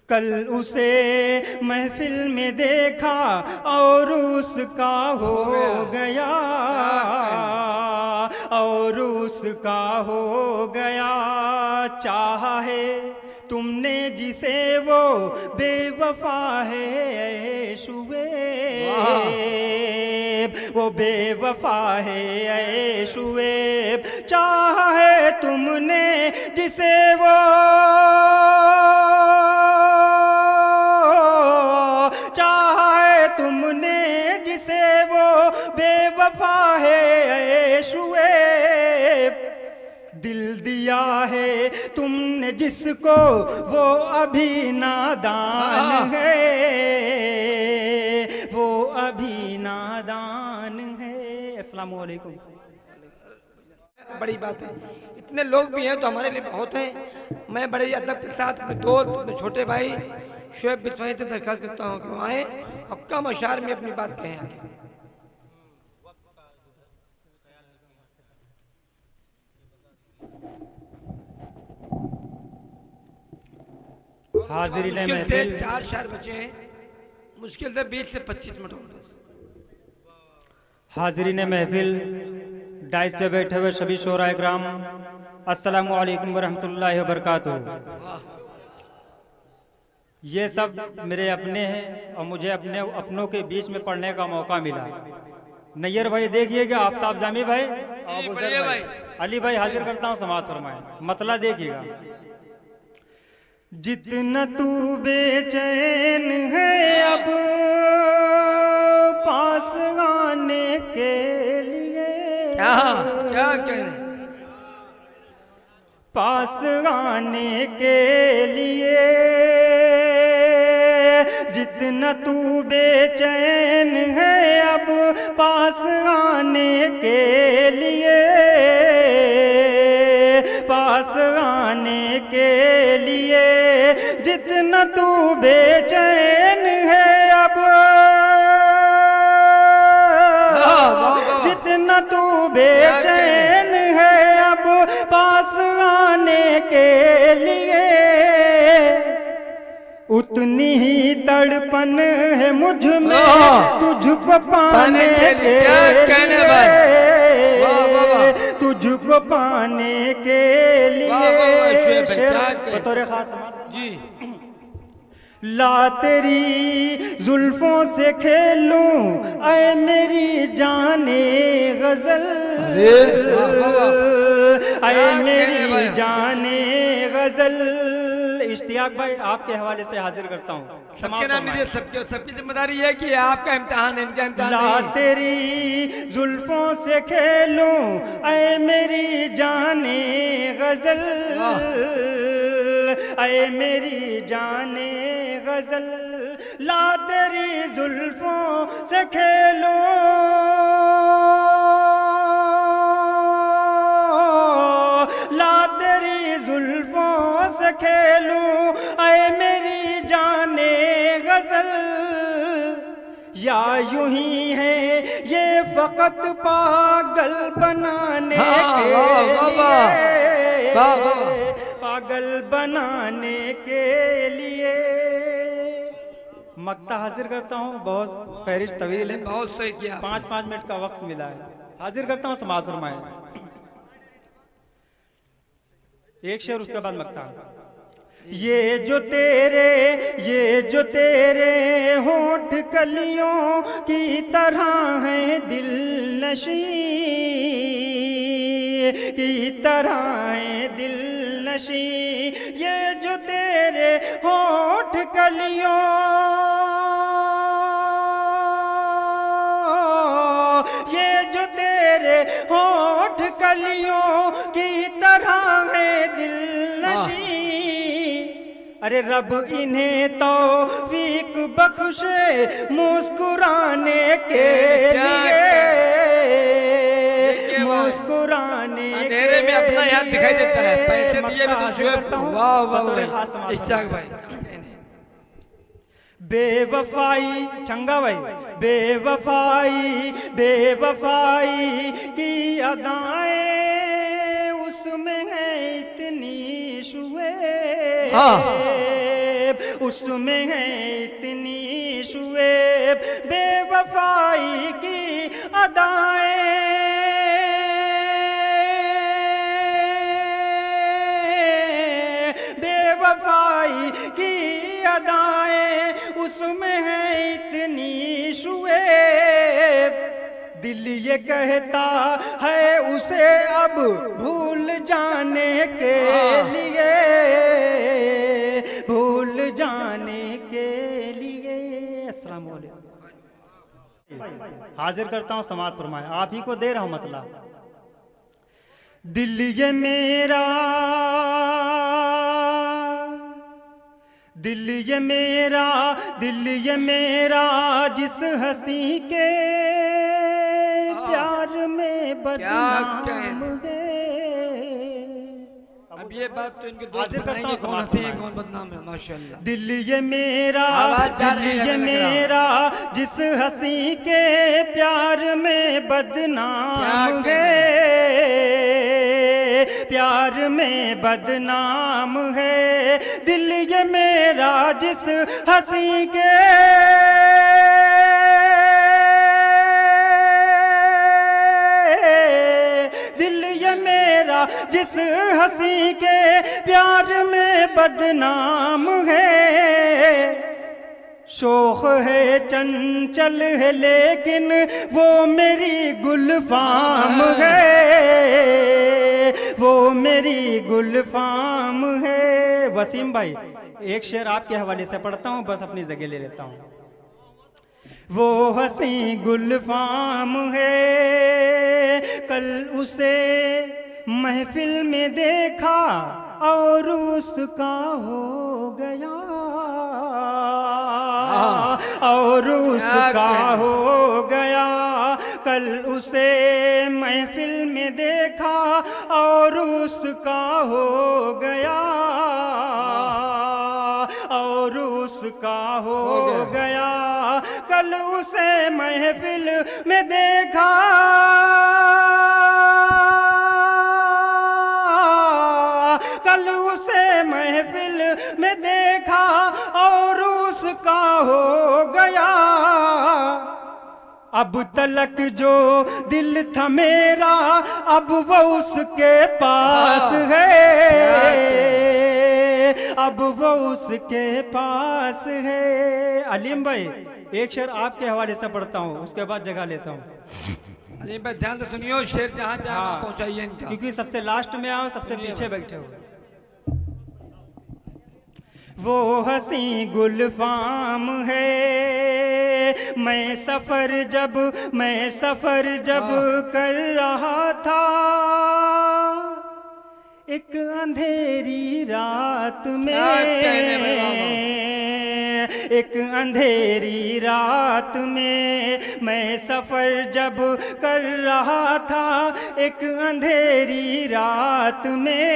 कल उसे महफिल में देखा और उसका हो गया, और उसका हो गया। चाहा है तुमने जिसे वो बेवफा है शुएब, वो बेवफा है शुएब। चाहा है तुमने जिसे वो बेवफा है शुएब। दिल दिया है तुमने जिसको वो अभी नादान है, वो अभी नादान है। अस्सलाम वालेकुम। बड़ी बात है, इतने लोग भी हैं तो हमारे लिए बहुत हैं। मैं बड़े अदब के साथ अपने दोस्त, अपने छोटे भाई शुएब बिस्वाही से दरख्वास्त करता हूँ कि वो आए और कम अशार में अपनी बात कहें आगे। मुश्किल से 4 शायर बचे हैं, मुश्किल से 20 से 25 मिनट और बस। हाजिरीन महफिल, डाइस पे बैठे हुए सभी शोराए ग्राम, अस्सलामु अलैकुम वरहमतुल्लाहि वबरकातुहू। ये सब मेरे अपने हैं और मुझे अपने अपनों के बीच में पढ़ने का मौका मिला। नैयर भाई देखिएगा, आफ्ताब जामी भाई, भाई अली भाई हाजिर करता हूँ, समाअत फरमाएं। मतला देखिएगा। जितना तू बेचैन है अब पास आने के लिए, क्या कह रहे, पास आने के लिए, जितना तू बेचैन है अब पास आने के लिए, पास आने के लिए, जितना तू बेचैन है अब, जितना तू बेचैन है अब पास आने के लिए, उतनी ही तड़पन है मुझ में तुझको पाने के लिए, तुझको पाने के लिए। बतौर खास जी, ला तेरी जुल्फों से खेलूं ऐ मेरी जाने गजल, ऐ मेरी जाने गजल। इश्तियाक भाई आपके हवाले से हाजिर करता हूँ। सबके नाम लीजिए, सबकी जिम्मेदारी है कि आपका इम्तिहान है, इनका इम्तिहान नहीं। ला तेरी जुल्फों से खेलूं ऐ मेरी जाने गजल, ऐ मेरी जाने गजल। ला तेरी जुल्फों से खेलूं, ला तेरी जुल्फों से खेलूं ऐ मेरी जाने गजल। या यूं ही है ये फकत पागल बनाने के लिए, पागल बनाने के लिए। मक्ता हाजिर करता हूँ, बहुत फहरिस्त तवील है, बहुत सही किया, 5-5 मिनट का वक्त मिला है। हाजिर करता हूँ, समाअत फरमाएं। एक शेर उसके बाद मक्ता। ये जो तेरे होंठ कलियों की तरह है दिल नशी, की तरह है दिल नशी। ये जो तेरे होंठ कलियों, ये जो तेरे होंठ कलियों की तरह है दिल नशी। अरे रब इन्हें तौफीक बख्शे मुस्कुराने के लिए, मुस्कुराने अंधेरे में अपना याद दिखाई देता है। पैसे दिए भी तो शुएब। वाह वाह इश्तियाक भाई। बेवफाई चंगा भाई, बेवफाई बेवफाई की अदाएं उसमें है इतनी शुभ, उसमें है इतनी शुएब बेवफाई की अदाएं, बेवफाई की अदाएं, उसमें है इतनी शुएब। दिल ये कहता है उसे अब भूल जाने के लिए, भूल जाने के लिए। अस्सलाम वालेकुम। हाजिर करता हूँ समात फरमाए, आप ही को दे रहा हूँ मतलब। दिल ये मेरा, दिल ये मेरा, दिल ये मेरा जिस हंसी के प्यार में बदनाम है। अब ये बात तो इनके दोस्त बताएंगे कौन हंसते हैं कौन बदनाम है। माशाल्लाह। दिल ये मेरा, दिल ये मेरा जिस हंसी के प्यार में बदनाम है, प्यार में बदनाम है। दिल ये मेरा जिस हंसी के जिस हंसी के प्यार में बदनाम है। शोख है चंचल है लेकिन वो मेरी गुलफाम है, वो मेरी गुलफाम है। वसीम भाई एक शेर आपके हवाले से पढ़ता हूँ, बस अपनी जगह ले लेता हूँ। वो हंसी गुलफाम है, कल उसे महफिल में देखा और उसका हो गया, और उसका हो गया। कल उसे महफिल में देखा और उसका हो गया, और उसका हो गया। कल उसे महफिल में देखा, कल उसे महफिल में देखा और उसका हो गया। अब तलक जो दिल था मेरा अब वो उसके पास है, अब वो उसके पास है। अलीम भाई एक शेर आपके हवाले से पढ़ता हूँ, उसके बाद जगह लेता हूँ। अलीम भाई ध्यान से सुनियो, शेर जहाँ चाहे वहाँ पहुँचाइए इनका, क्योंकि सबसे लास्ट में आओ, सबसे पीछे बैठे हो। वो हंसी गुलफाम है, मैं सफर जब कर रहा था एक अंधेरी रात में, एक अंधेरी रात में मैं सफर जब कर रहा था, एक अंधेरी रात में,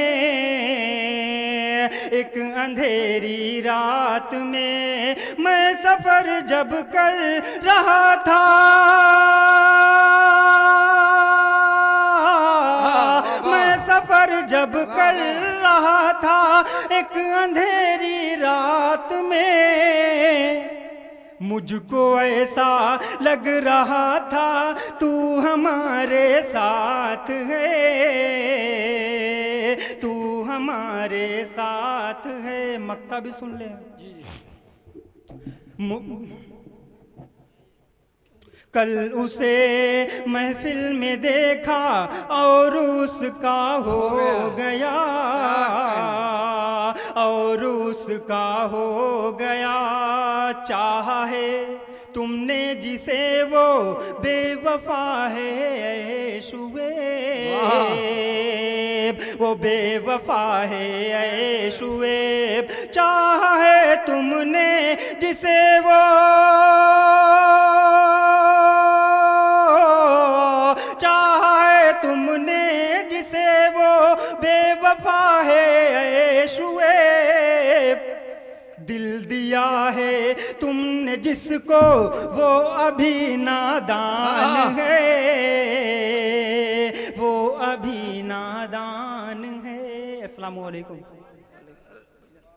एक अंधेरी रात में मैं सफर जब कर रहा था, मैं सफर जब कर रहा था एक अंधेरी रात में, मुझको ऐसा लग रहा था तू हमारे साथ है, तू हमारे साथ है। मक्ता भी सुन ले। कल उसे महफिल में देखा और उसका हो गया, और उसका हो गया। चाहा है तुमने जिसे वो बेवफा है शुएब, वो बेवफा है शुएब। चाहा है तुमने जिसे वो, चाहा है तुमने जिसे वो बेवफा है शुएब। दिल दिया है तुमने जिसको वो अभी नादान है, वो अभी नादान है। अस्सलाम वालेकुम।